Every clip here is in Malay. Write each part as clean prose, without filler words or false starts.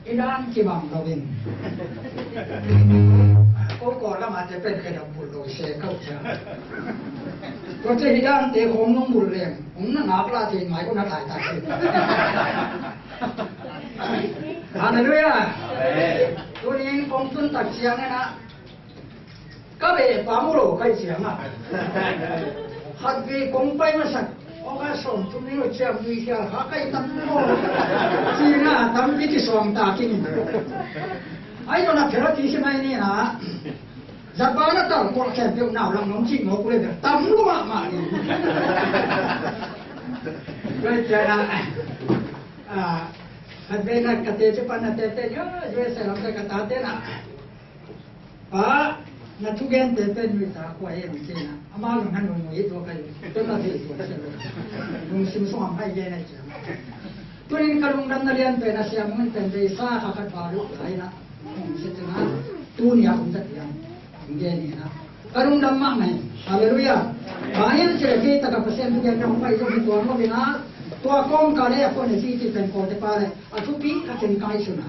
ilan kibang lawin ko lama te pen ke da bulo se kau cha ko te ilan te khom nong bul leng ong na ngak la te ngai ko na thai ta hallelujah tu ni kong tun tak siang na ka be pa mu ro kai siang a hat be kong pai ma sak ông sống chúng nó chơi vui chơi khá cái tâm nó chỉ là tâm cái sống ta kinh ai đó là phải là chỉ xem này nè giặc bá nó tao còn kèm theo nào lòng nóng chịu nó cũng lên tâm nó mà đi cái chơi là hạt bên này cái tê chứ pan là tê nhớ rồi sẽ làm cái ta tê nè na tugen te pen mi ta ko ai mi na ama lo han no yi to kai to na se ko se lo sim so am hai ye na cha to ni kalung dan na lian pe na sia mun pen de sa ka ka ba lu ai na se te na tu ni ya um ta ya nge ni na kalung dam ma mai haleluya bayan che ke ta ka pasen tugen na mai so mi to no bi na to kong ka le ko ne si ti pen ko te pa le a tu pi ka ken kai su na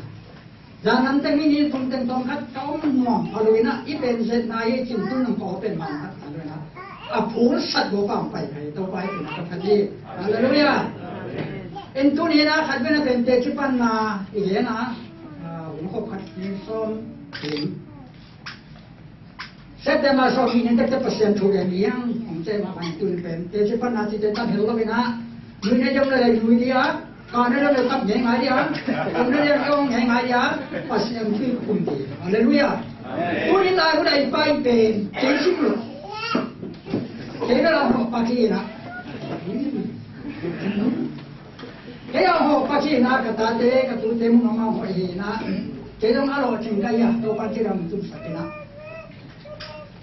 jangan tengini tungteng tongkat kaum mong aluina ipen set nai chin tun nang ko pen man hat aluina apur sat go pam pai kai to pai tin ka phati haleluya en tu ni na khat bena pen te chipan na ile na ung ko khat ni som tin set ma so mi nen te pasien thu ya yang ong che ma ban tun pen te chipan na ti te ta helo bena ni ne jom le ni dia còn nó được tập nhẹ ngài đi á, còn nó được ông nhẹ ngài đi á, và xem phim cùng đi, hallelujah. Tôi hiện tại có đầy bay bền, chính sức lực, thế đó là học bác sĩ nè, thế là học bác sĩ nè, cái ta thế, cái tôi thế muốn nói hỏi gì nè, thế đó là trình cái à, tôi bác sĩ làm tôi sạch nè.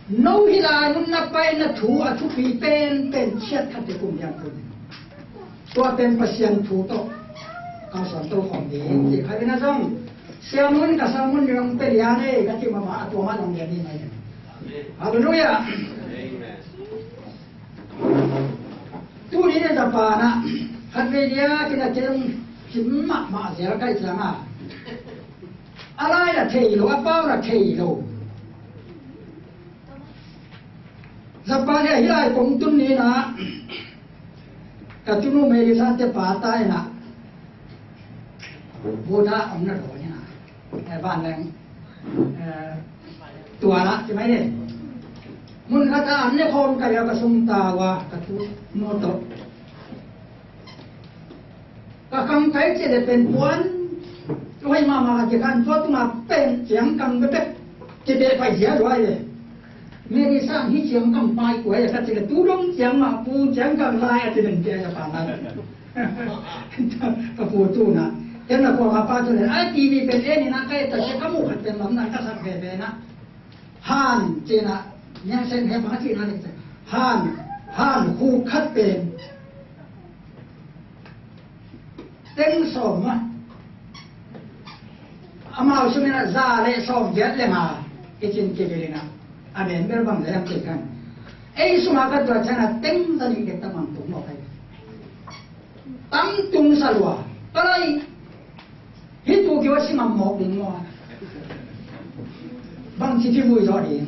Nấu hi là muốn nạp bay nạp thủ à thủ phí bên chết thật để cùng nhau cùng. Tôi bên pasien thủ to, cao sản tôi phòng đi, chỉ khai bên trong, xem muốn cả sao muốn dùng bên nhà này, cái chuyện mà tôi mà làm gì này, hallelujah. Tu ni là apa na, hạt về dia kita cerung chim mà sẽ cái gì mà, alai là thầy lo, apa là thầy lo. Zapa dia hilai pong tun ni na. Kacunu meri sate patai na, Buddha ông nó rồi na, ban leng, tua la, chứ mấy đi, muốn kata anh ấy không cái cái sung ta wa, katu moto, cái cam cái chỉ để bên buôn, rồi mà chỉ cần cho tụi mà bên tiếng cam cái chỉ để phải giá rồi. Meri sang hi chiang kam pai ko ya ka chile tu long chiang ma pu chiang kam lai a tin ke ya pa na ka pu tu na yen na ko ha pa tu ne ai tv pe ni na kai ta se ka mu khat pen lam na ka sa pe pe na han che na nyang sen he pa chi na ni han khu khat pen teng som ma amao su na za le som jet le ma ke chin ke le na amen berbang dalam tekan. Sumakat dua cana teng tadi kita mampu mau kai. Tangtung salwa. Palai hitu kiwa si mammo mo. Bang cici vui rõ điện.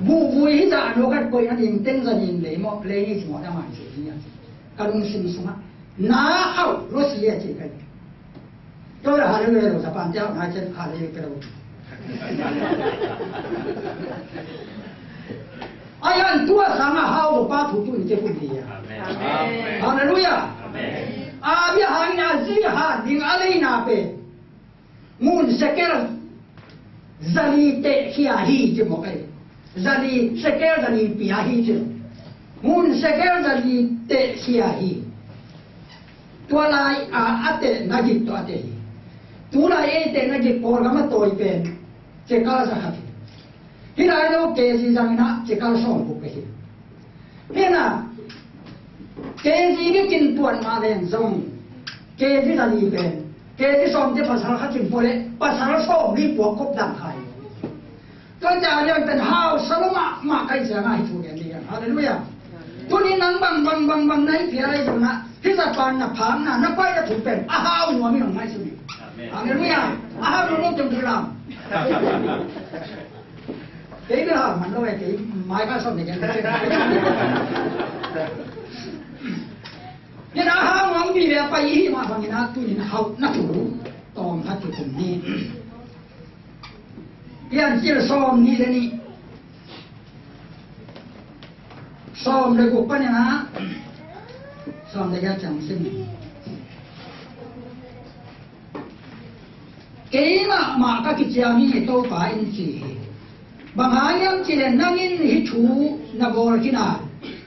Vui hita anu kat koi ading teng tadi le mo le ni semua dah mati ni. Kalung sim semua. Na au Rusia cikai. Tôi là hai người rồi, bạn cháu hai chân hai người cái đầu. Ai ăn tua sama hao của ba thủ tu thì cũng đi à. Hallelujah. À bây giờ nhà gì ha đi alai na pe. Mun seker zali te kia hi chứ một cái. Zali seker zali pia hi chứ. Mun seker zali te kia hi. Tua lai ate najib tu ate. Tu lai ate najib program toi pen. Cekal sahaja. Hira itu kesi zamina cekal som bukan. Nena kesi ini kintuan maden som. Kesi tadi pen. Kesi som dia pasal hati boleh pasal som ni pokok dan kai. Kerja yang tenhau selama makai jangan itu dia. Haleluya. Tu ni nang bang naik piara itu na. Kita pan na pam na pai dah tupen. Ahau nuami nang mai sini. Haleluya. Aha belum jam berapa? Cái đó mình nói cái mai cá sấu này cái nhưng mà hao ngang bị là phải mà bằng cái nào tôi nhìn hao nát chủ tóm hết cái cùng đi hiện chỉ là xóm ní đây ní xóm đây cũng phải na xóm đây cái chẳng sinh cái mà các cái chiang này tôi phải in gì bằng hai em chỉ là năng in hít chú na bor kina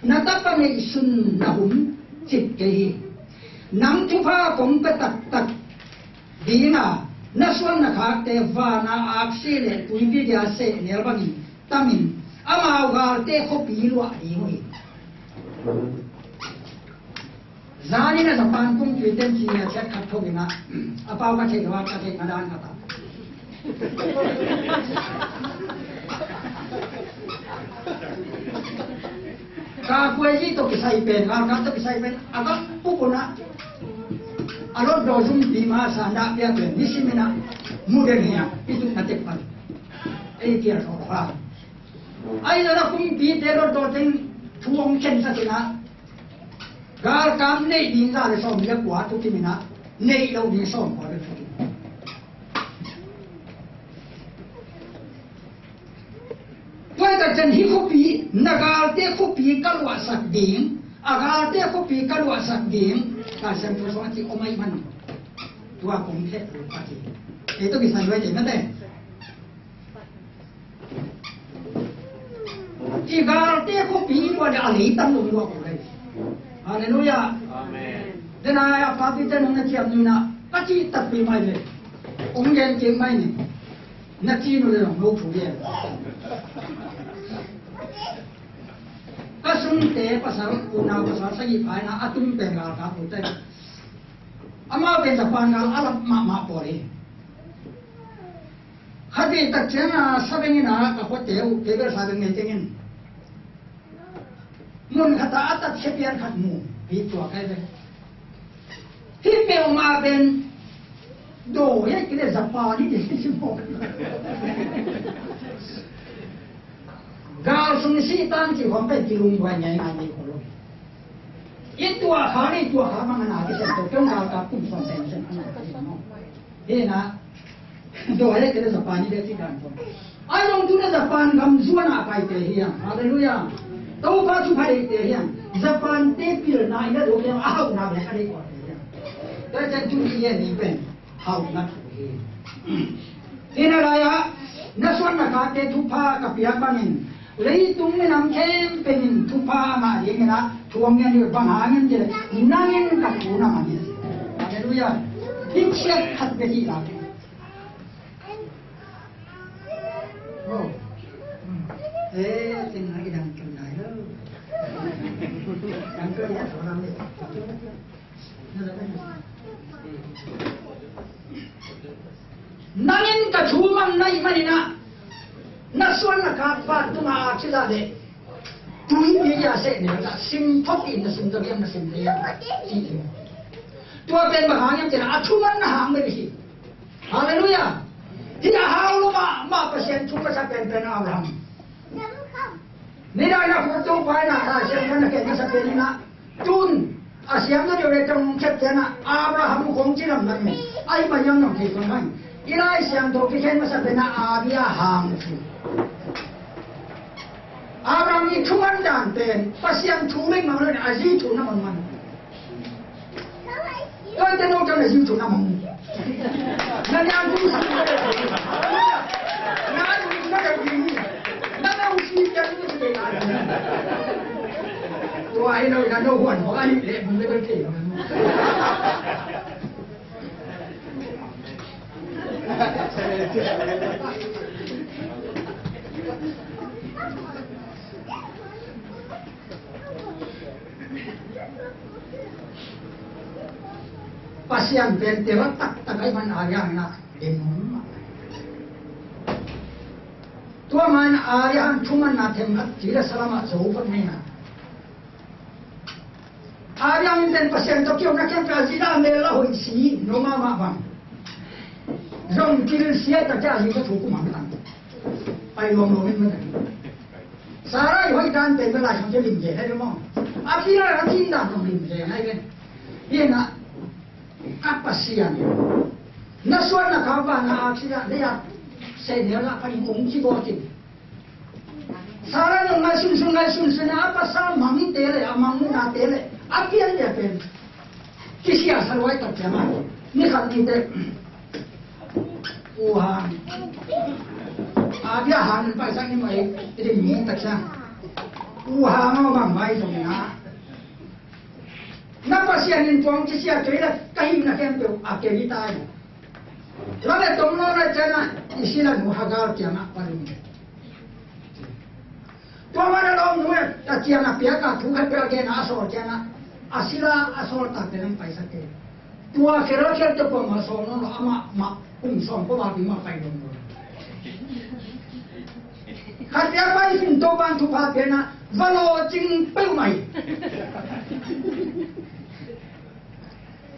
na tapa này sun na hum chit cái nắm chú pha cũng phải tật đi na xuân na khác te và na áp xe lệ tụi bây giờ xe nè bằng gì ta mình ama gà te khó bị loạn đi thôi giá này là Japan cũng tùy tên gì là chắc khát thôi na bao cái chuyện đó cái chuyện mà đang cả cả quê gì tôi sai bên cả tôi sai bên agak pukul na alor dosum di masa ndak dia ben di sini na mudahnya itu nanti pan kia soal ai là cũng bị teror dosing thuong chen sa sina gar kam nei din ra le som le kwa tu kimina nei lo ni som ko le tôi đã chân hi copy nagal te copy kalwa sak ding agal te copy kalwa sak ding ka sang tu so ti omai man tua cũng thế rồi pati itu bisa jadi nanti igal te copy pada ahli tam lu ko le haleluya amen dan ayat pati tan na chiam ni na kachi tak pi mai le ong gen ke mai ni na chi no le no chu ye Kasung te pasal una pasal sagi pai na atum pengal ka pute ama ben Japan ngal alap ma pore hadi tak chena sabeng na ka pote u keber sabeng ne tengin mun kata atat sepian khatmu hi tua kai be hi pe ma ben do ye kile Japan ni de simo gal sung si tan chỉ khoảng 8 km ngoài ngày ngày đi khổ lắm. Ít tua khá đi tua khá mà ngài cái sản phẩm gal cả cũng son sen sen anh cái nó. Thế na, đồ ấy cái là Japan đi đấy kan. Ai long tu là Japan gam zuan à phải thế hiang. Hallelujah. Tàu pha chu phải thế hiang. Japan te pil na ina đồ yang áo na vậy cái đấy còn thế hiang. Cái chân chu gì ni pen, hao na thế. Thế na là na xuân na cả te thu pha cả piak bangin. Lấy tung cái nằm thêm bên thu pha mà gì cái đó thuồng nghe được bằng hàng như thế năng nhiên cả thủ nào mà như thế hallelujah ít chết thật cái gì đó thế tình hai cái đằng cầm này đó đằng cơ giá số năm đi năng nhiên cả thủ mang này mà đi na na xuân là các bạn tu mà chỉ là để túi bây giờ sẽ nếu là sim thoát in là sim tôi em là sim đấy gì thế tôi bên mà hàng em chỉ là chú ăn hàng mới gì hallelujah thì là hao luôn mà persen chú mà sẽ bên Abraham nên là phụ tu phải là xem nó cái nó sẽ bên na tun xem nó điều này trong chất thế na Abraham cũng chỉ làm được ai mà nhung nó thì còn hay ilai xem tôi cái nó sẽ bên na Abia hàng Abraham ni chuan dan ten pasiam chu meng mang le aji chu na man tôi tên ông cho là chu na man na nhà chu sa na chu na cái gì na na usi cái gì cái tôi ai nói là đâu quan họ ai lệ mình mới cái gì pasien ben te tak takai man arian na demon tua man arian chuman na them at tira salama zo pat ni na arian den pasien to kyo na kya ka zina me la hoi si no ma bang rong kiri sia tak jadi kita cukup makan. Pai ngomong ini mana? Sarai hoi dan tembelai sampai limje, ada mau? Akhirnya cinta sama limje, ada kan? Ia nak apa sih yang? Nasuan nak apa nak akhirnya dia saya nak paling kunci botin. Sarai yang ngasun apa sah mami tele, amamu na tele, akhirnya dia pen. Kisia salwai terjemah. Ni kan kita Tuhan. Dia han pai sang ni mai, jadi ni tak sah. Tuhan mau bang mai dong na. Napa sian tuang sia kira kahim na kempe akeli tai. Lalu tomno na jana isilah muhagar kiamat paling. Tuan mana dong nuwe tak kiamat piaka tuhan piaka na asal kiamat asila asal tak dengan paisa ke. Tua kira-kira tu pun masuk nono ama mak song pun lagi mak pai dong. Hati apa ini tu bantu pakai na valo jing pelmai.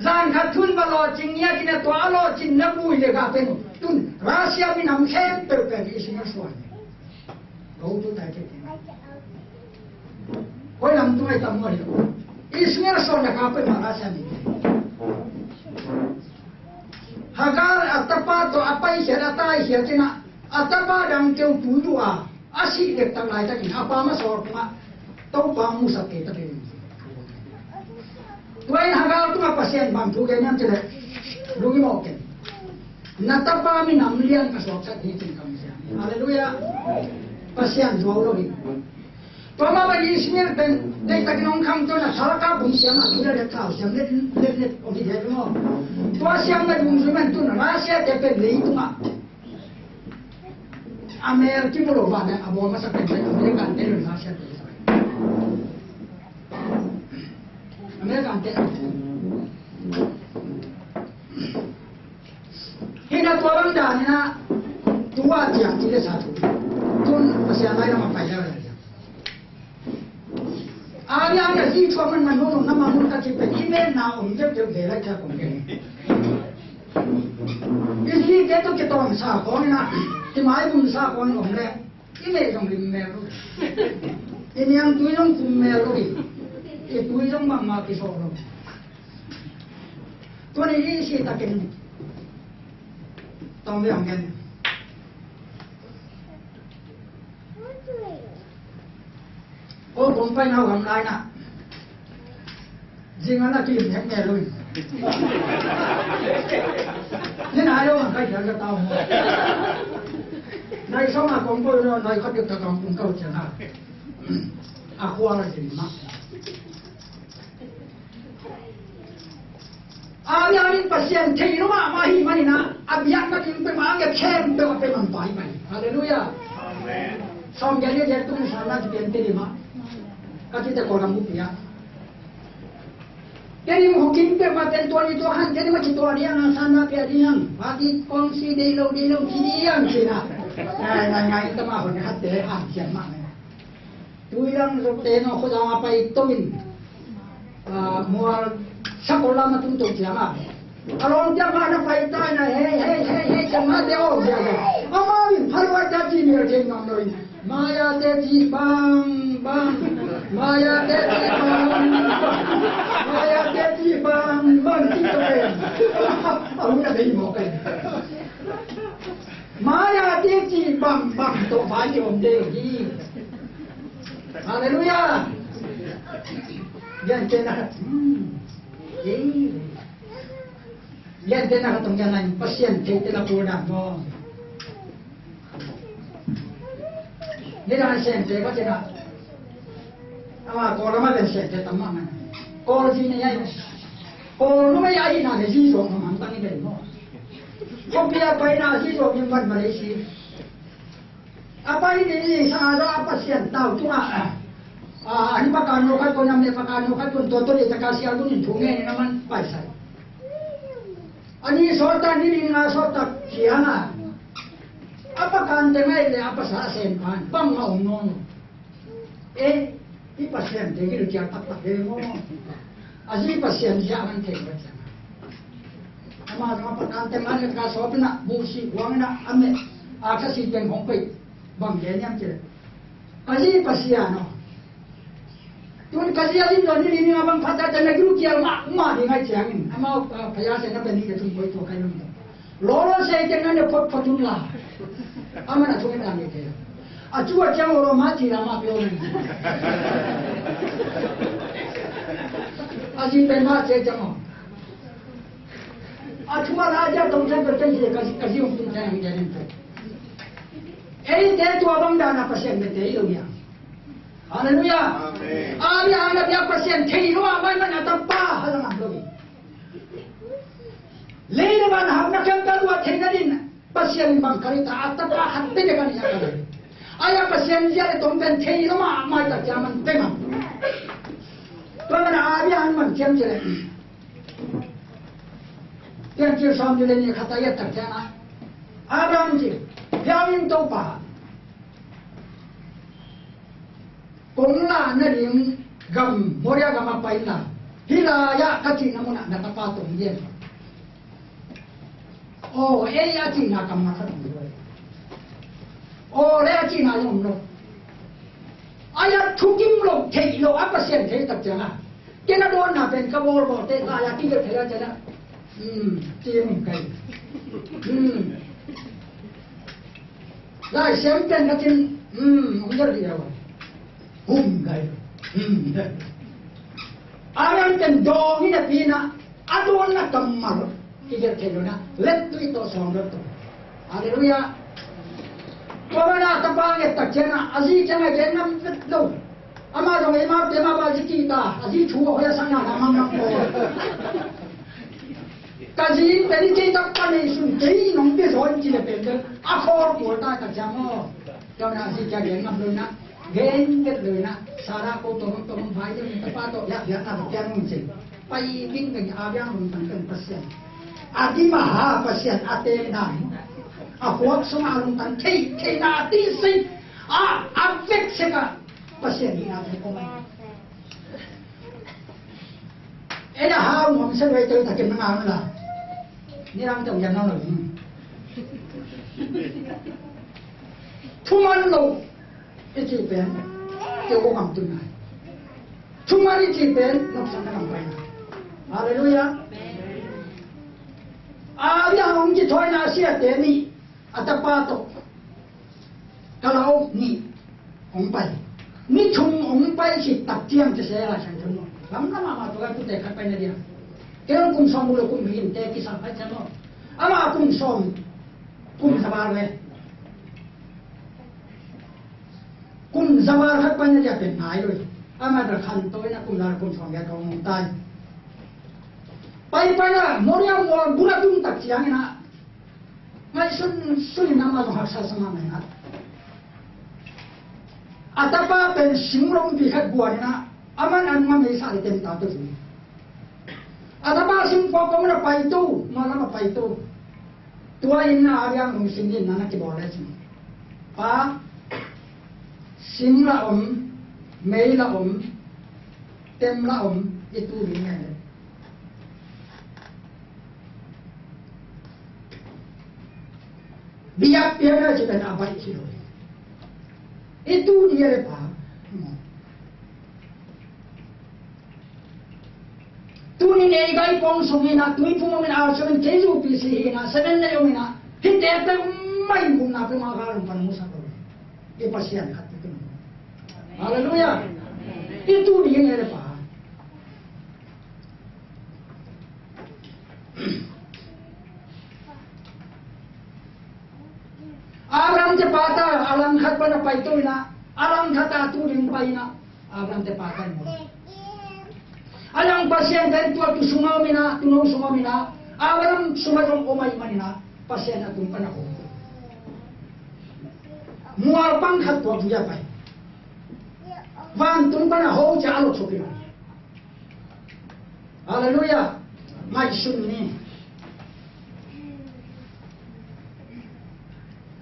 Zan katun valo jing ya kena tu alo jing nabu ile kapen tun rahasia minam kem terpen isinya suan. Kau tu tak cakap. Kau yang tu ay tamu itu. Isinya suan nak kapen rahasia ni. Hagar atapa tu apa isya data isya cina atapa dang kau tuju asyik dek tak lain lagi apa masor cuma tahu bang musa kita ni. Tuai hagar tu apa pasien bang tu kena cina lungi mungkin. Natapa min amlian kasok kat ni cina kami siapa. Haleluya. Pasien dua lagi. Pama bagi ismir ben dek tak nong kang tu nak salah kabung siapa sudah dek kau siapa net okey dia tu. Tua siapa nak bungsuman tu nak rahasia depan lei tu mak. Amerika belum ada, abu masa penjara Amerika antara rahasia tu. Amerika antara. Hina tua orang dah ni na tua dia tidak satu. Tun masih ada yang apa ya? Ada si tua menurut nama mereka cipta email na jeb bela cakap mungkin. Isi dia tu kita orang sah kau ni na, timai pun sah kau ni orang le, ini yang limel tu, ini yang tu yang kumel tu, itu yang mama kisah tu. Tu ni isi tak kena, tahu yang kan? Oh, kumpai nak orang lain nak, jangan nak kirim yang melu. Nên ai đâu mà cái chuyện cái tao này sau mà con tôi này có được cái con cũng câu chuyện nào à khoa là gì mà à nhà đi pasien thì nó mà hi mà na à biar mà điไปมาcái khemไปมันไปไปhaleluya amen xong cái này tu sana thì tiền tiền mà cái gì ta còn làm ya jadi mungkin permatan tuan itu han jadi macam tuan dia nang sana pia dia bagi kongsi delo kian cina nah itu mah orang hati siapa mana tu yang teno ko sama apa itu min mual sekolah macam tu siapa kalau dia mana faida na hey cuma dia oh dia amarin halwa jadi ni jengang noi maya jadi bang maya jadi bang kita aku dah beri mokai maya jadi bang tu bagi om deh haleluya yang kena yang kena katong jalan pasien kita nak mo ni dah sente ko cina ama ko lama ben sente tamam ko sini ya ko no ya ina de ji so ma tang ni ben mo ko pia pai na ji so min ban Malaysia apa ini sa pasien tahu cuma ani pakano ka ko namne pakano ka ko toto ni takasi alun ni thunge ni naman paisa ani sorta ni na sorta kiana apa kante mai le apa sa sempan pang mau ngono i pasien de ki dia tak tak de mo aji pasien dia man te sama sama perkan teman ka so pina busi wang na ame aka si pen hong pai bang ye nyam che kaji pasiano tun kaji alin do ni abang phata ta na gru kial ma ni ngai chang ama phaya se na pen ni tu koi to kai no lo se ke na ne pot potun la ama na tu na ni ke a chu a chang ro ma ti la ma pyo ni a ji pen ma che chang अथवा राजा तुमसे करते ही कभी हम तुमसे हम जाने तो ऐसे ते तो अबंग दाना पसंद में ते ही लोग यहाँ हालेलुया आमी आना बिया पसंद थे ही लोग आवाज़ में ना पा हलन हम लोग लेने वाला हम ना क्या कर हुआ थे ना दिन पसंद बंद करी था आता पा हत्ते जगह नहीं आता आया पसंद जाने तुम पे थे ही लोग आमाय तक जामन ते हम तो मैंने आमी आन मन क्या चले yang kira sambil ni kata ya tak jana, Abraham je, piawin tu pa, kongla naring gam moria gam apa ina, hila ya kaki namun nak apa tu dia, oh ya cing nak kamar tu, oh ya cing nak yang lo, ayat tukim lo, teh lo apa sih teh tak jana, kena doan nak pen kabur bor teh ayat tiga teh jana. Tiêm cây lại xem tên cái tin không rất nhiều hùng cây anh tên đồ như là pina anh luôn là cầm mặt cái gì thế đó let tôi to xong rồi to Hallelujah tôi đã tập ba cái tập trên à gì trên này cái năm rất lâu ama rồi em mà tema ba gì kita gì chua hồi sáng nào làm măng kaji tadi kita pani sun jadi nong be soal cile pendek akor kuota terjamo jangan si jadi ngam luna gen get luna sara ko tolong bhai yang tepat to ya na tiang muncul pai bing ke abyang runtang pasien adi maha pasien ate na akwak sama runtang kei na ti sin afek seka pasien ni ate ko mai ena ha mo se wei to takin na la ni ram trong dân nó là chúng anh lâu cái gì bên cái cô bằng từng này chúng anh cái gì bên nó sẽ làm vậy Hallelujah bây giờ ông chỉ thôi na xia tiền ni tập ba tổ kalau ni ông bay ni chung ông bay chỉ tập tiêm cho xe là thành thùng lắm mà tôi cái tụi khách bay này đi kaya kung som mulo kung hinte kisang kanya mo ama kung som kung sabar kung sabar hat panya ja pen nai loi ama da khan toy na kung lar kung som ya kong tai pai na moria mo bura tung tak chiang na mai sun na ma ha sa sama mai na atapa pen simrong bi khat buan na aman an ma mai sa tem ta to ada masing pokok mana paitu, malah apa itu? Tua ini ada yang mungkin nana boleh sih. Pa, simla meila temla itu ini. Biar dia juga nak apa itu? Itu dia lepas. Tuni ne gai pong sumina tui pumongin arsamin keju pisi na seven na yumina hinte te mai mum na pe magarum pan musa ko e pasian khat itu Hallelujah itu dia ne pa Abraham te pata alam khat pa na paito na alam khata tu ring pa ina Abraham te pata mo alang pasien dari tua tu sumau mina, awalam sumadong umay manina, pasien atong panako. Mual pangkat tua punya pai. Van tung panako ja alot sopi man. Hallelujah. Mai sun ni.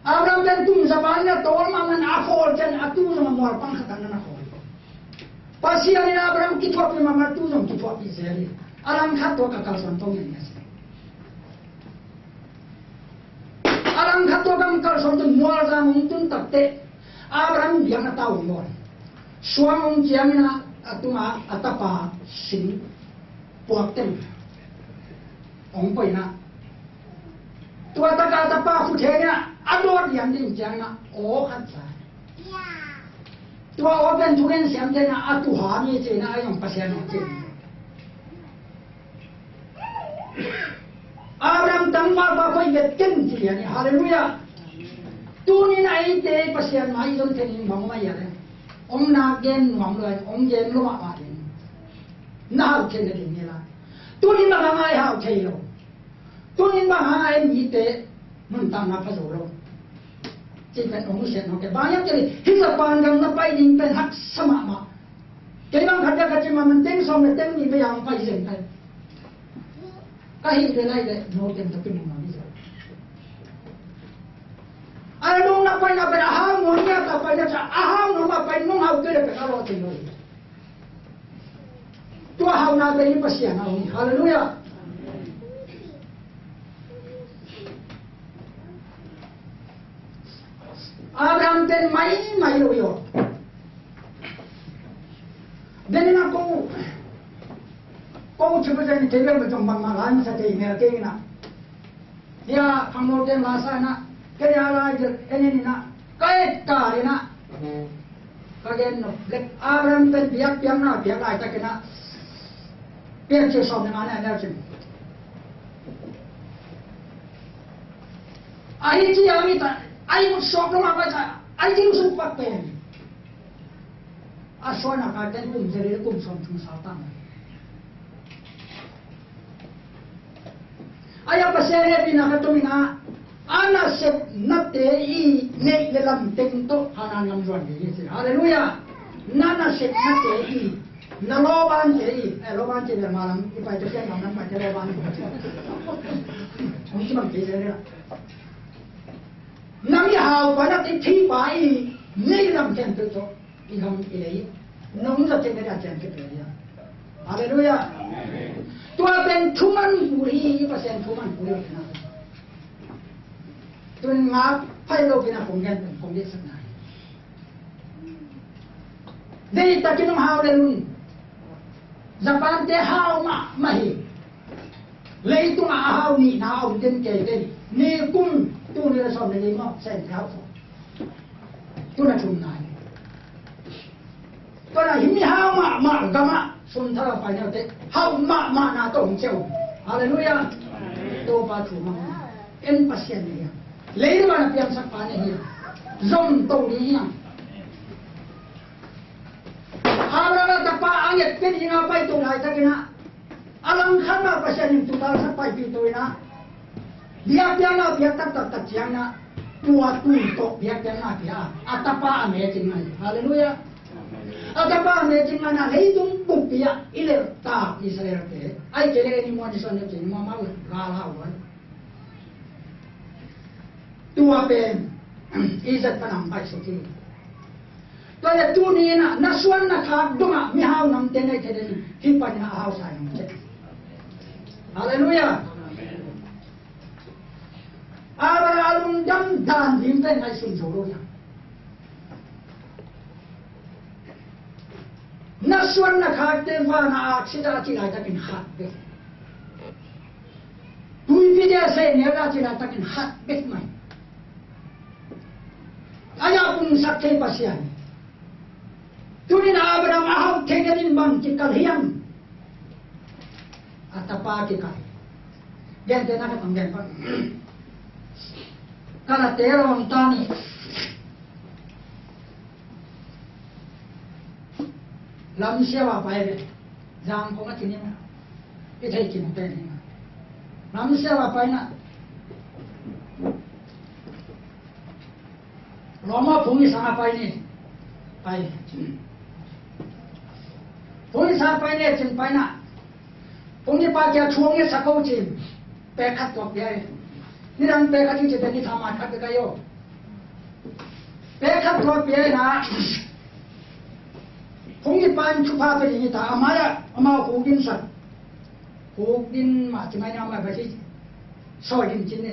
Abraham dan tung sabanya tol mangan afol jan atu sama mual pangkat anan ako. Pasian ni Abraham kitwa pi mama tu jom kitwa pi seri. Alam khat to kakal sontong ni asi. Israel son tu mual ra mong tun tak te Abraham biang na tao mo suang mong jiang na atuma atapa sin puak tem ong pai na tua taka atapa fu the na ador yang din jiang na o khat sa tua open tuken siam te na atu ha ni che na ayong pasyan no che Abraham tangma ba koi bet ken ji ni hallelujah tunin ai te pasyan mai don tenin bang ma ya le ong na gen wang lai ong gen lo ma ma din na hau ken de ni la tunin ma ngai hau ke lo tunin ma ngai mi te mun tang na pa so lo chỉ cần ông sẽ nói cái bao nhiêu cái hình là bàn gần nó bay đi bên hắc sa mạc mà cái băng khát cái mà mình tiếng xong rồi tiếng gì bây giờ ông bay dừng đây cái hình cái này đấy nó tiếng tập trung mà bây giờ ai đúng nó bay nó bên hao muốn nhá tập bay nó sẽ hao nó mà bay nó hao cái đấy phải lo tiền rồi tua hao na đây nó sẽ nào hallelujah Abraham ten mai yo then na ko chupa jan tebel ba jong bang ma lan sa te me ke na ya phanglo ten la sa na ke ya la je eni na kai ka ri na ka gen no le Abraham ten biak piang na biak lai ta ke na pian che som na na chin ai chi ami ta ai một sọt nó mà ra ai chính sự phát triển à soi nào cái tên cùng thế cùng sống chung sao tăng ai apa saya bina katumina ana sep nate I ne le lam teng to hanan lam ruan ni hallelujah nana sep nate I na loban te I loban te malam ipai te kan nam pai te loban ông chỉ bằng cái gì đó nắm hào và nó cái thi bài ngay làm chân tự cho đi không cái đấy nóng ra trên cái đàn chân cái đấy hallelujah tua bên thu man buri và sen thu man buri na tôi ngáp phải đâu cái nào cũng biết sắc này đây ta chỉ nông hào đây luôn Japan te hào mà hi lấy tung hào ni nào trên kề đây ni cung tu ni là xong này mà sen theo tu là chung này tu là hiểm hao mà gama xuân thà phải nhau thế hao mà na tổng châu hallelujah tu ba chủ mà em pasien này lấy được mà piang sắc phá này zong tông đi nhá Abraham tapa angit pin inga pai tu lai takina alang khana pasien tu ta sắc pai pi tu na dia piana dia tak chiang na tua tu to dia piana dia atapa ame chingai hallelujah atapa ame chingai na leidung pupia ile ta Israel te ai kele ni mo ni son ne chin mo ma ga la wa tua pen izat panam pai so ki to ya tu ni na suan na khak dunga mi hau nam te ne te ni hi pan na hau sai nam che hallelujah Abraham jam dan dim pe ngai sun joro ya na suan na khak te wa na aksida chi lai ta kin hat be tui bi je se ne ra chi lai ta kin hat be mai aya pun sak ke pasian tunin Abraham ahau tengerin bang ki kal hiam atapa ki kai gen te na ka tang gen pa kala terong tani lam sewa pai be jang ko ma kini ma ke thai kin pe ni lam sewa pai na Roma phungi sa pai ni pai phungi sa pai ni chin pai na phungi pa kya chuang ye sakau chin pe khat tok ye ni rang pe khat chi te ni thama khat ka yo pe khat tok ye na phungi pan chu pa pe ni ta amaya ama phungin sa phungin ma chi mai na ma ba chi soi din chin ni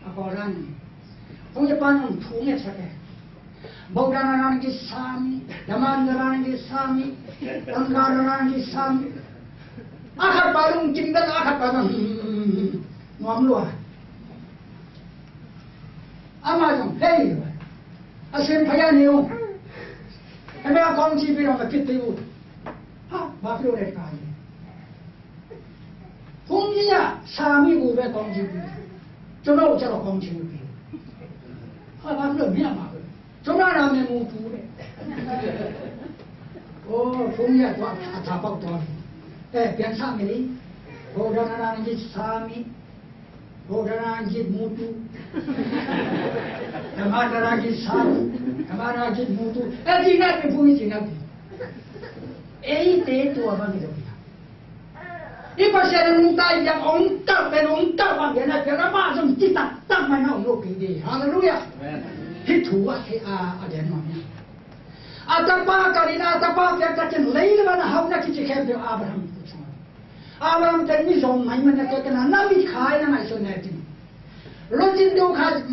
a ko ran Punya panang punya sakit. Baudanan lagi sami, damandanan lagi sami, anggaran lagi sami. Akar balung cinta akar balung muamluah. Amazon, hey, asyik payah niu. Emang kongsi bilang begitu itu. Hah, bapak udah kaya. Kongsinya sami gue kongsi bilang. Cuma ucara kongsi bilang. Hah, bapak bilang apa? Cuma namanya mutu deh. Oh, punya tuan apa tuan? Biasa ini, udah nanti sami, udah nanti mutu, kemana lagi sami, kemana lagi mutu. Jingat ni punya jingat. Itu apa ni dia? Ini pasal mutai yang ongkar bang, dia macam kita tak mana orang ini. Haleluya. Itu ada namanya. Atapa karina atapa yang kacen lain mana hauna kici kebe Abraham. Abraham tadi zong mai mana kena nabi khai na mai sonati. Lojin do khaj.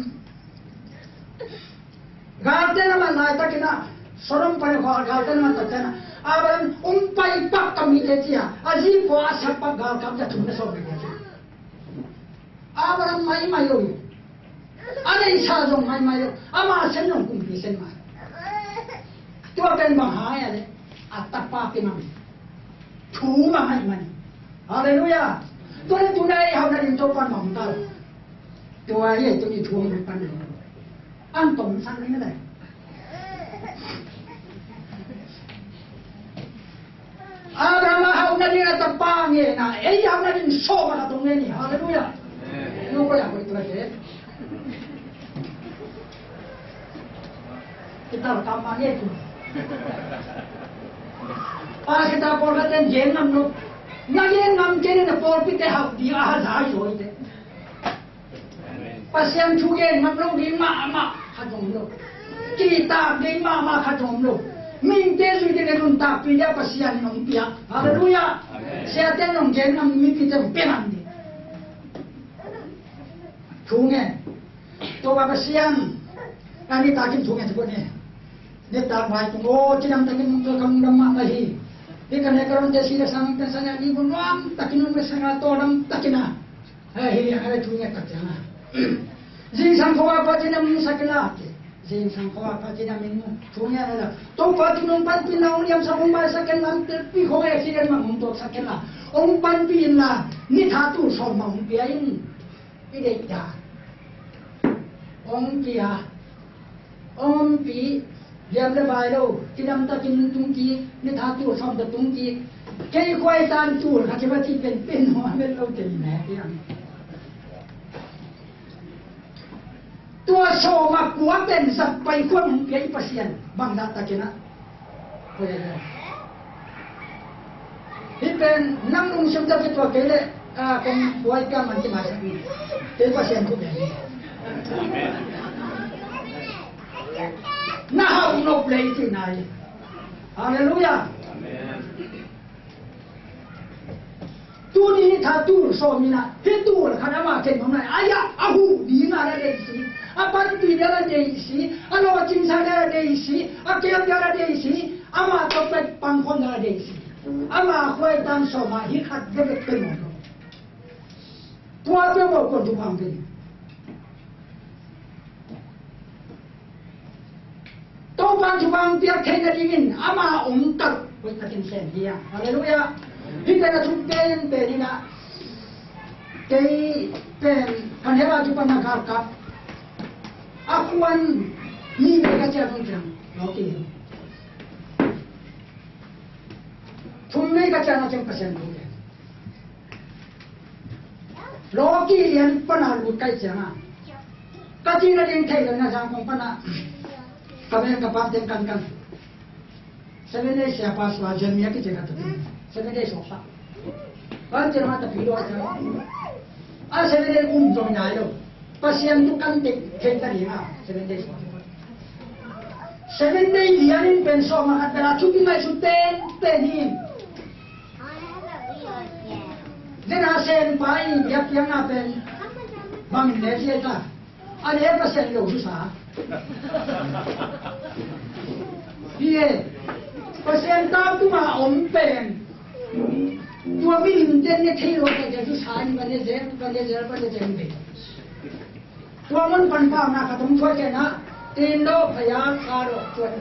Garte na mana ta kena sorom pai garte na ta kena. Abraham umpai pak kami tetia. Aji po asapa gal kam ja thumna so be. Abraham mai yo. Ada isa zong mai yo. Ama sen zong kum pi sen mai. Tua kan bahaya deh, atapa pinam, cuma mana. Haleluya. Tuan tunai hau dari topan mangkal. Tua ye tu ni tuang depan. Antum sang ini deh. Abraham hau dari atapa ni na, hau dari soba atau ni. Haleluya. Lupa ya itu lagi. Kita kampanye itu. Kita porkan jenam lo, ngajen ngam jene na porpite hak dia ahad hoy de. Pasien chuge ngam lo di ma khatom lo. Kita di ma khatom lo. Min te su de nun ta pi dia pasien ngam pia. Haleluya. Siate nong jenam mi kita penan di. Chuge. To ba pasien. Kami takin chuge tu ni. Ni tak baik tu. Oh, cinam takin mungkin kamu nama lagi. Ikanekaran desi dasang dasanya ni pun ram takin mungkin sangat orang takina. Ini ada tunya takina. Jin sang kawa pati nam sakila. Jin sang kawa pati nam ini tunya ada. Tuh pati numpat pinau yang sabun bahasa kenam terpi kau eksiden menguntuk sakila. Umpan pina ni thatu somang piain. Ini dah. Om pi. Diam le bai lo, tinam ta kin tung ki, ni tha tu som ta tung ki. Kei khoi tan tu, ha ke ba ti pen ho men lo te ne yang. Tua so ma kuat ben sat pai kon pi pasien, bang da ta kena. Ko ya. Hipen nam nung sem ta tua kele, kon buai ka man ti ma sa ni. Te pasien ko ben. Amen. Nah, no play tonight. Haleluya. Amen. Tu ni thatu so mina, hitu khana ma ken mamna aya ahu di na ra dei apa tu dia ra dei si, ano chin sa ra dei si, akyam ra dei si, ama to pe pangkon ra dei si. Ama khoi tan so ma hi khat de pe mo. Tua pe mo ko tu pang pe. Tuhan Tuhan tiap kena dingin, ama ungkap kita kinsen dia. Haleluya. Kita nak cubain perina, kei pen kanhera Tuhan nak kap. Akuan ni mereka cakap macam, okey. Tumai kacang macam pasien tu. Loki yang pernah lukai jangan. Kaji nak yang thay dengan jangan pernah. Kami kapal kan. Sebenarnya siapa swajan ni kita cakap tu. Sebenarnya sofa. Banjir mata pilu aja. Sebenarnya umum nyalo. Pasien tu kan kita ni lah. Sebenarnya sofa. Sebenarnya dia ni pensau mahat beracu bimai suten penin. Dan hasil pai dia yang apa? Bang Indonesia. 100%有是啥？耶，100%到都嘛我们变，ตัวพี่ลิมเจนเนี่ยที่เราจะจุดสายนี่วันนี้เจนไปตัวมันปันฟ้านะก็ต้องช่วยกันนะตีนโลพยาคาร์ดช่วย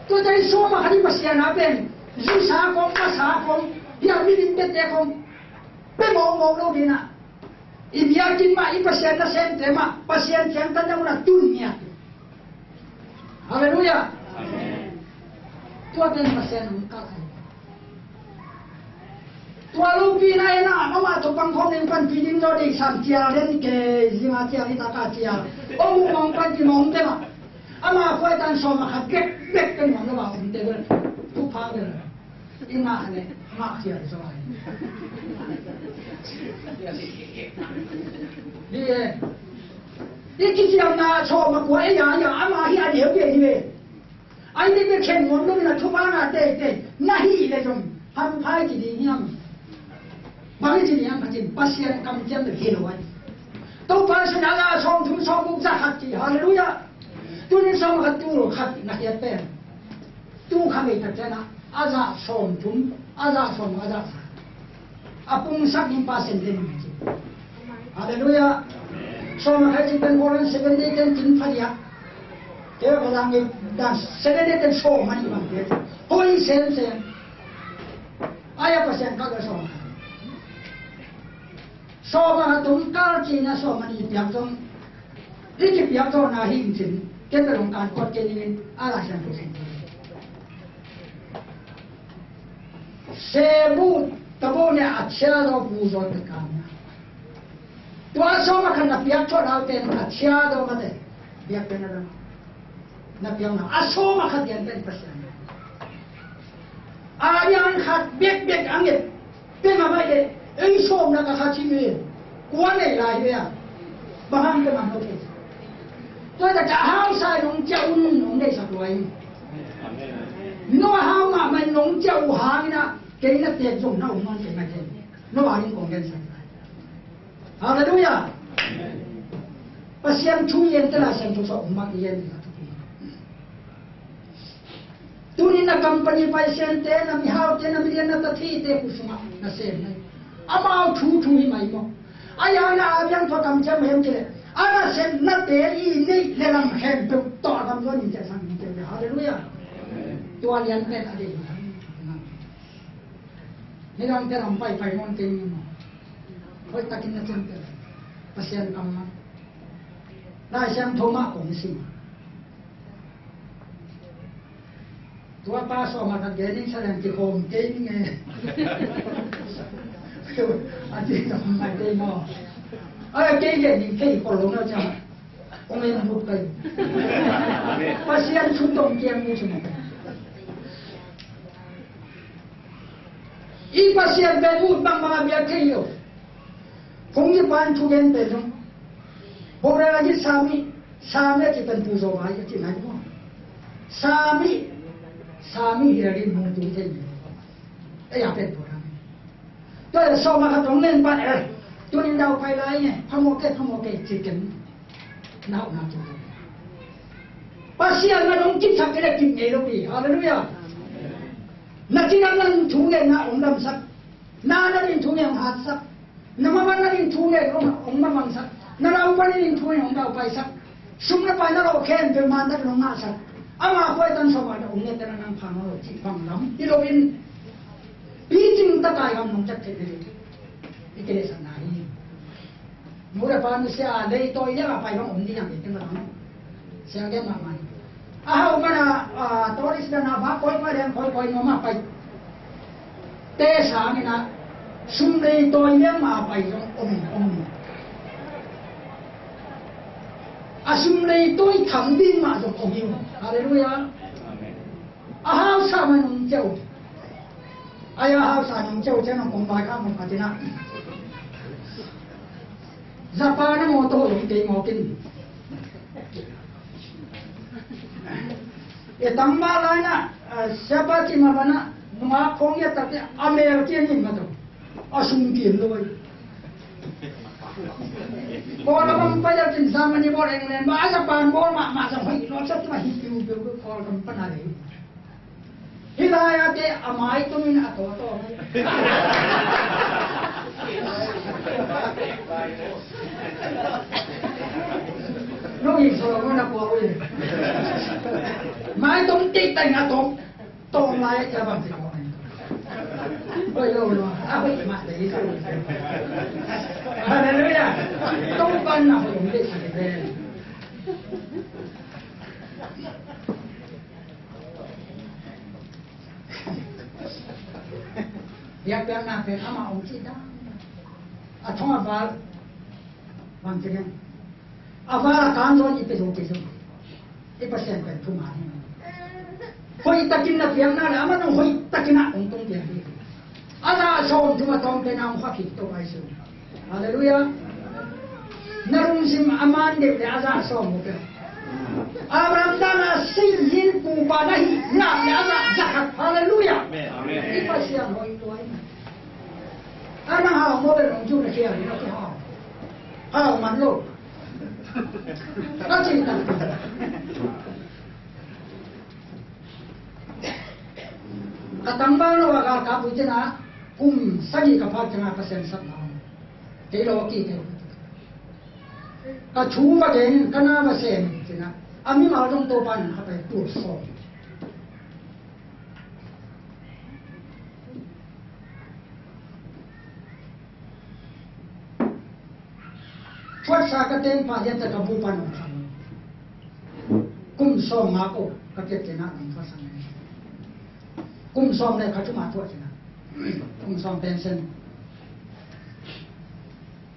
ตัวใจโซมาคดีภาษาหน้าเป็นยุสาคมภาษาคมที่อามิลิมเจนเด็กคมเป็นมองเราดีนะอีเบียกินมาอีภาษาน่ะเซนเตมาภาษาเสียงตั้งแต่วันตุนเนี่ยฮาเลลูยาตัวเป็นภาษาหนุ่มกันตัวลูกพี่นายนะมามาตัวบังคับเล่นปันพี่ดิ้งโดดิสามเจียเล่นเกจิมาเจียนี่ตากาเจียโอ้มองปันจีมองเต็มอ่ะอามาคุยกันสอบมาขัดเบ็กกันหมดแล้วว่าผมเต็มเลยทุกภาคเลยอีน่าเนี่ยมากเจียสบายนี่นี่กิจกรรมน่ะชอบมากว่าไอ้ยาอามาที่อันเดียวเดียวนี่ไอ้นี่เป็นเข่งหมดแล้วนะทุกภาคน่ะเตะน่าฮีเลยจงฮันพายจีดีเนี่ยบางทีเนี่ยมันจะภาษากำจัดเรื่องอะไรตัวภาษาอะไรชอบทุกชอบมุกจะขัดจีฮาเลลูยาตัวนี้ชอบขัดตัวขัดนักเรียนเป็นตัวข้าไม่ตัดใจนะอาจารย์ชอบทุกอาจารย์ชอบอาจารย์อาปุงสักนิมภาษาเด่นฮาเลลูยาชอบให้จีเป็นโบราณเซเว่นเดย์จินพยาเจ้าพลังยิ่งดังเซเว่นเดย์ชอบมันยิ่งมันเด็ดโอ้ยเซนayah pasien kagak soma tum kal Cina soma ni piak tong iki piak tong na hing chin kita longkan kot kini alasan pusing sebu tabo ne achya do buzon tekana tua soma kana piak tong na ten achya do kate piak penada na piak na asoma katian ten pasien ayang hat bek angin tema bae ei som na ka khachime kwa nei lai ya bahang ke man hoke to da ka hao sai nong jau nong nei sa loi no hao ma mai nong jau hang na ke na te jong na ong non ke ma ke no wa ring kong gen sa haleluya pasien chu yen ta la sen chu so ma yen tunin na company pasien te na mi hao te na mi na ta thi te kusuma na sen nai amao thu hi mai mo aya na abiang tho kam cham hem che ana sen na te i ni le lam hem pe to kam lo ni cha sang ni te haleluya tua lian pe ade ni ram te ram pai mon te ni mo hoi takin na chen te pasien kam ma na sem thoma kong siตัวป้าสอบมาทางเกนิ่งแสดงที่โฮมเกนิ่งไงอาจจะทำไมได้มอเกย์ยิ่งเกย์คนลงแล้วจ้ะองค์เอ็มบุกไปภาษาชุนตรงเกียงนี่ใช่ไหมอีภาษาเป็นพูดบางมาเบียเกย์อยู่คงจะปานทุเรนเป็นมั้งโบราณที่สามีจะเป็นผู้สบายที่ไหนบ้างสามีเรื่องมุ่งจุดเด่นอยากเป็นผู้ทำตัวสอบมาตรงเล่นไปตัวนี้เราไปไรเนี่ยพโมเกจิกันน่าจุดภาษาเราต้องคิดสักแค่กินเอโรปีฮาเลลูยานักที่นั่นทุ่งเงินนะองค์ดำสักน้านั่นทุ่งเงินหัดสักน้ำมันนั่นทุ่งเงินองค์ดำสักน้าเราไปนั่นทุ่งเงินองค์ดำไปสักสุ่มแล้วไปนั่นเราแค่เป็นมันนั่นองค์มาสักอามาคุยกันสมัยองค์เนี่ยแต่นั่งฟังเราที่ฟังน้ำที่เราเป็นปีจริงตะกายกันน้องจัดเทเลยอีกเลยสักหน่อยมูระปานเสียเลยตัวเยอะไปว่าองค์ที่ยังเป็นตัวนั้นเสียเยอะมากมันเอากันตัวที่สุดนะบ้าคุยไปเรื่องคุยมาไปเตะสามีนะสุ่มเลยตัวเยอะมาไปองค์สุ่มเลยตัวทำดิ้นมาจนองค์ยิ่งฮาเลลูยาอาหารสามัญน้องเจ้าอาหารสามัญน้องเจ้าเจ้าน้ององค์บาข้ามันปฏินะจะปานะโมโตหลงเตยโมกินตั้งมาเลยนะsiapa cuma mana mà phong nhất tập cái America nhìn mà thôi, sung tiền rồi. Còn là bằng bây giờ chính xác mà như bọn anh lên, mà Japan bọn mà sao phải nó rất là hit view biểu cái còn cầm pan này. Hidayah cái amai tu mình atau nó gì sao nó là quá vậy mai tông tích tay ngã tông lại cho bằng gì vậy bây giờ nó bây mà đấy sao hallelujah tông ban nào cũng để gì đây dia pernah ama ông chị đó thong aval bằng cái này aval kan rồi ít rồi cái gì ít percent cái thu mà hoi takin na piang na ama nong hoi takin na ông tung piang đi ana som thu mà tông cái nào hoa kịch tôi ai su hallelujah narung sim aman de aza som một cái Abraham dana sin pu ba nahi na aza zakat hallelujah amen ít percent hoi tôi ana hao mo de long chu na kia ni nó cái hao man lo nó chỉ cần katambang lo ka ka puji na sagi ka phak changa percent sab na te lo ki ke ka chu ma gen kana ma sen china ami ma dong to pan ha pe tu so Phật sa ka ten pa ya ta ka bu pan kum so ma ko ka ke china ang Phật sang kum som này khai chúng tôi china kum som pension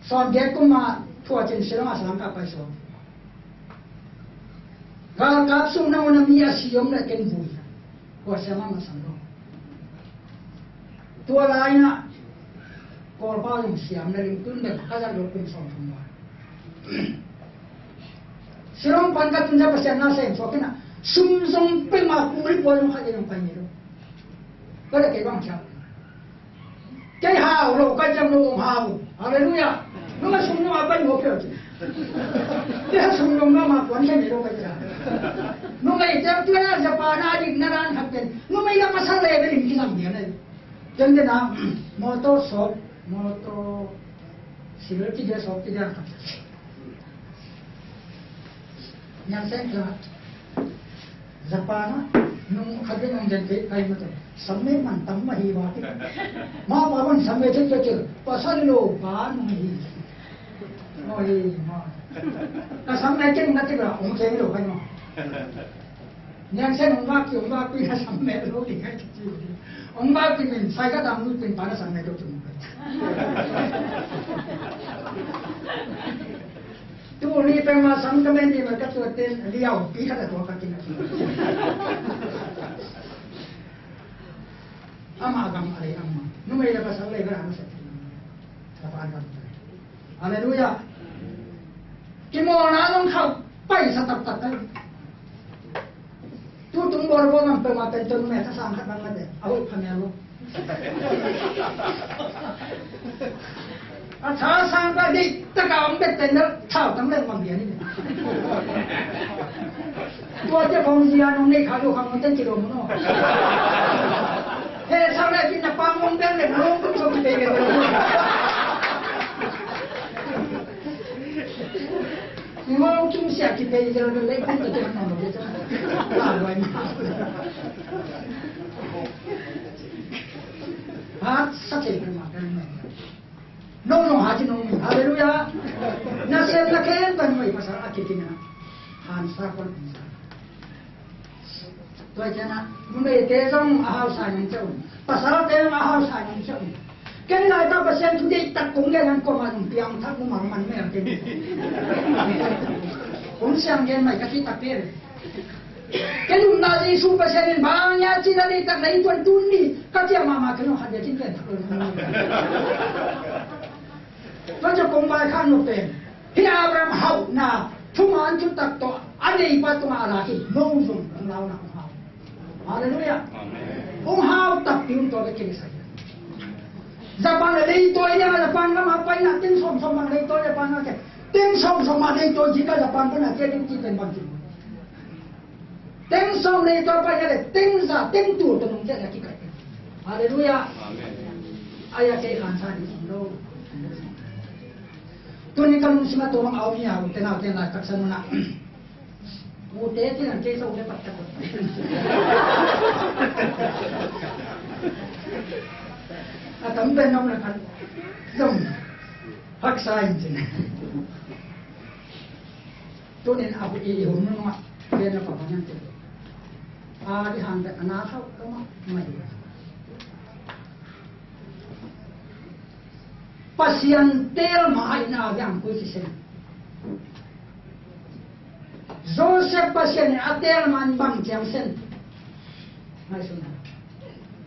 som get kum mà thua trên sila mà sang ka pai so gal kap sum na una mi asiom na ken vui ko sama ma sang do tua lai na ko ba yung siam na ring tun na ka ja lo kum som thum ba silong pan ka tun ja pasyan na sen so kina sum song pe ma ku ri po yung kha yung pai ni doก็ได้เก็บว่างเช้าแกหาวเราก็จำลงหาวอะไรรู้ยังนู้นมาสุ่มมาเป็นหัวเปล่าจีที่ถ้าสุ่มลงมาฝนแค่ไหนเราไปจ้านู้นไม่เจ้าตัวนั้นจะปานาดินนานหักเป็นนู้นไม่รับมาสั่งเลยไปถึงที่นั่งเดียวเลยจังเดียนะมอโต้สอบมอโต้สิบที่เดียวสอบที่เดียวทำยังเส้นจ้าจะปานะนู้นขัดยังเดินไปใครมาตัวसमय मंतम मही बात माँ पावन समय थे तो चल पसंद लो बान मही मही माँ का समय के नती बा उन से लो भाई माँ न्याय से उनका की ना समय लो दिखाई चुकी उनका की में साइका दामु पिन पाना समय तो तुम tu ni pema sam kame ni ma ka tu ten liao pi ka da to ka tin ama agam ai amma nu mai da pasal le ga ama sa kapan ka haleluya ki mo na long khau pai sa tap tap ka tu tung bor bo ngam pe ma pen ton me ta sang khat bang ma de au phamya loถ้าสร้างก็ดีตะกาวมันเป็นแล้วเท่าตั้งเรื่องบางเดียนี่ตัวเจ้าของเสียน้องนี่ขาดูคำมันเต้นจิโร่มันเนาะเฮ้สาวแรกกินน้ำปลาหม้อแดงเลยลงก็ชอบกินเองเลยนี่มันจุ่มเสียกินเองเลยเล็กขึ้นตัวมันหมดเลยจ้ะตาลอยมากฮะสักเรื่องมากันไหมน้องหาที่น้องมีฮาเลลูยาน่าเสียละแค่กันไม่ภาษาอังกฤษนะฮันซาคนตัวเจ้านะมึงไม่เตะจงอาหารสายยังเจ้าภาษาเตะอาหารสายยังเจ้าแค่ไหนถ้าเปอร์เซ็นต์ทุกทีตัดกงแค่นั้นก็มาเพียงทักมึงมันไม่เอาเต็มผมเสียงเย็นไม่กระติตักเตะแค่ลุงนาจีสูเปอร์เซ็นต์บางอย่างที่นั่นตักในตัวตุนนี่ก็เจ้ามาแค่น้องหัดจะจิ้มเต้นทักเลยก็จะกงบายข้างนู้นเป็นที่อับราฮัมนาทุกมันจุดตัดตัวอันนี้ปัตตุมาอะไรโน้ตส่งของเราหนักเขาฮาเลลูยา hao tập tiếng tôi cái kinh sách Japan là đây tôi nha Japan là mà phải là tiếng som mà đây tôi Japan là cái tiếng som mà đây tôi chỉ có Japan có là cái chỉเป็นbằng chứng tiếng som đây tôi phải là tiếng giả tiếng tuổi tôi không biết là cái cái Hallelujah ayat cái khán giả đi xong đâu tôi nên cần xem tôi mang áo nhà tên nào tên là các sân nào một thế thì làm chơi sâu để bắt chặt tấm bên ông là cần dùng hắc sai gì này tôi nên áp ý hồn nó bên là phải nhân từ đi hàng tại anh áo không mày pasien tel mai na yang kui sen Joseph pasien atel man bang jam sen mai suna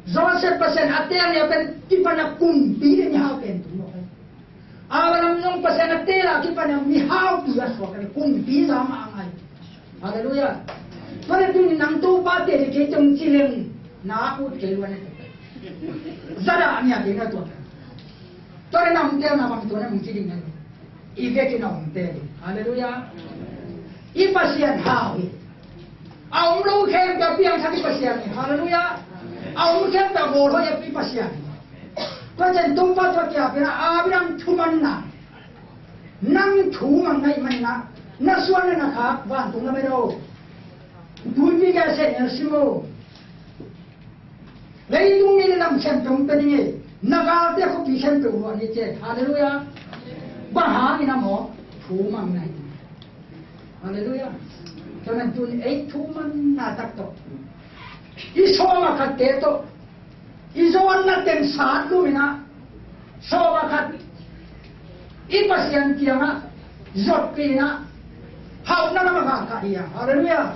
Joseph pasien atel ya pen tipana kumpi de nyao pen tu mo awalam nong pasien atel ki pana mi hau tu as wa kan kumpi sama angai haleluya pada tu nang tu pa te ke chong chileng na ut ke luan zada nya de na tu Tore na mtel na bang tore mung chiding na. Ive ki na mtel. Hallelujah. I pasien hawi. Aum lu khem ka piang sa ki pasien. Hallelujah. Aum khem ka bo lo ya pi pasien. Ko chen tum pa to kya pina abram thuman na. Nang thu mang nai man na. Na suan na kha wan tung na me do. Dun bi ga se na simo. Lei tung ni lam chen tum pe ni. Nagal te ko pisen pe wo ni che hallelujah ba ha ni na mo thu mang nai hallelujah cho nên tun ei thu man na tak to I so ma khat te to I zo an na ten sa lu na so ma khat I pasien kia na zot pi na hau na ma ka dia hallelujah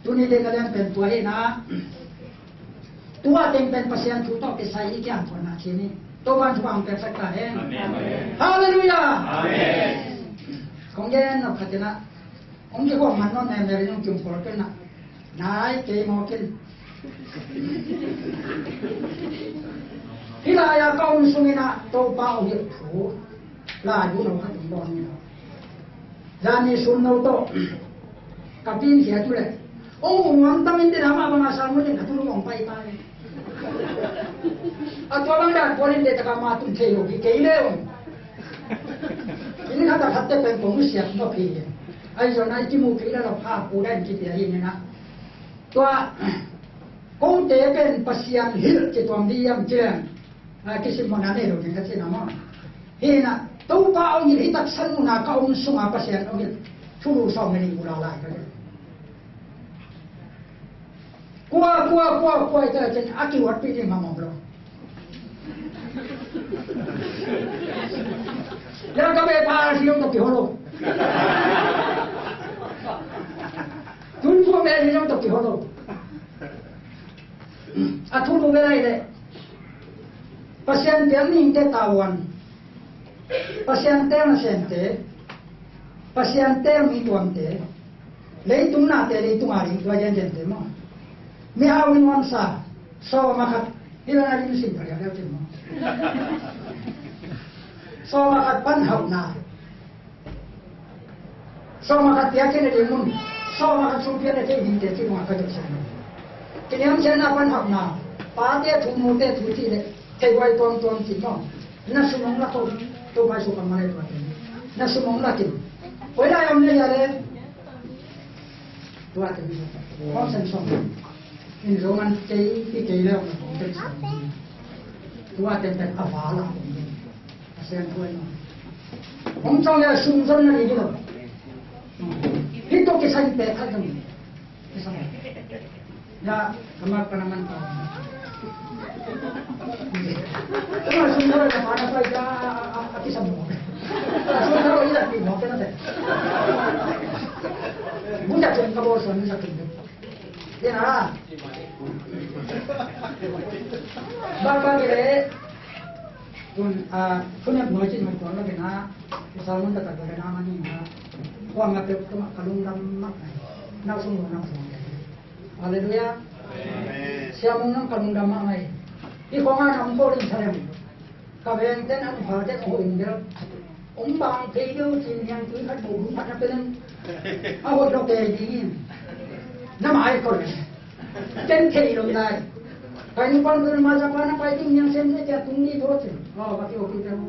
tun ni de ngalen pen tua he na tua tem pen pasien thu to ke sai I kya thona chini to ban thu ang pe sakta hai hallelujah amen kong ye no khatena ong ke ko man no ne ne ri chung por ke na nai ke mo ken hilaya kaum sungina to pa o ye thu la yu no khat bon ni jani sun no to kapin sia tu le ong wang tamin de na ma ba sa mo ni khatu lo ong pai pai atwa bang dan polin de taka ma tum the yo ki ke le on ini kata hatte pen pong sia no pi ai jo nai ki mu ki la pha pu dan ki te ni na tua kong te pen pasian hil ki tom di yam chen ki sim mo na ne ro ni ka che na ma he na to pa ong ni tak san na ka ong sunga pasian ong ni thu lu som ni u la lai ka Kuah itu aja akibat pilih mama bro. Jangan kau bebas hidup tapi holo. Tunggu bebas hidup tapi holo. Tunggu bebas ini. Pasien dia ni inte tawan. Pasien dia nasente. Pasien dia mi tuante. Leitung nate leitung ari dua jente mo. Mi hawin wan sa so makat ila na din sim kaya daw mo so makat pan haw na so makat ya kene de mun so makat su pia de hin de ti mo ka de sa kiniam chen na pan haw na pa te thu mu te thu ti de kai wai ton ti mo na su mong la to bai su kan mare to na su mong la ti oi la yam ne ya le to ate bi ko sen so in roman chơi cái leo mà cũng chơi tua tên tên áp phá là xem thôi ông trong nhà sung dân là gì đó itu kisah kita kan kisah ya kamar panaman tau cuma sumber ada mana saja kisah mo sumber ini lagi mo kena deh bunda jen kabor son sakit ya na bang gede punya budget macam mana kena misalnya tak ada nama ni na uang ngapet tu kalung ram mak na semua Haleluya. Siya mong nang kanundama ngay. Ikaw nga nampo rin sa rin. Kabeng ten ang partet o indirap. Bang kayo sinyang tuikat mo na pilang. Ako ito kaya tingin. Namay ko rin. 10K lang dahil. Kaya nung paano doon masapa na fighting niyang siyempre kaya tungli doon siya. Oo, pati okay mo.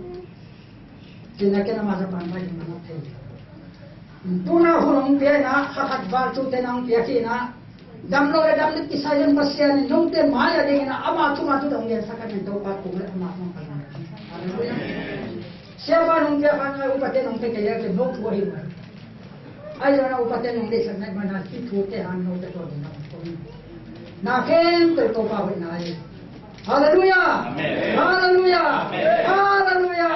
Sinakya na masapa na yung mga tayo. Tuna hunong piya na kakatbal sute ng piya kina. Damlo na damlit kisayan pasya ni nung te maya din na ama tumatu dong yan sa kanya daw pat kung ama ng kanya. Haleluya. Siya ba nung piya kanya upate nung te kaya ke nung buhay ba. Ayaw na upate nung desag na manal itute ang nung te to din. Nakin tertopawin na ay. Haleluya! Haleluya! Haleluya!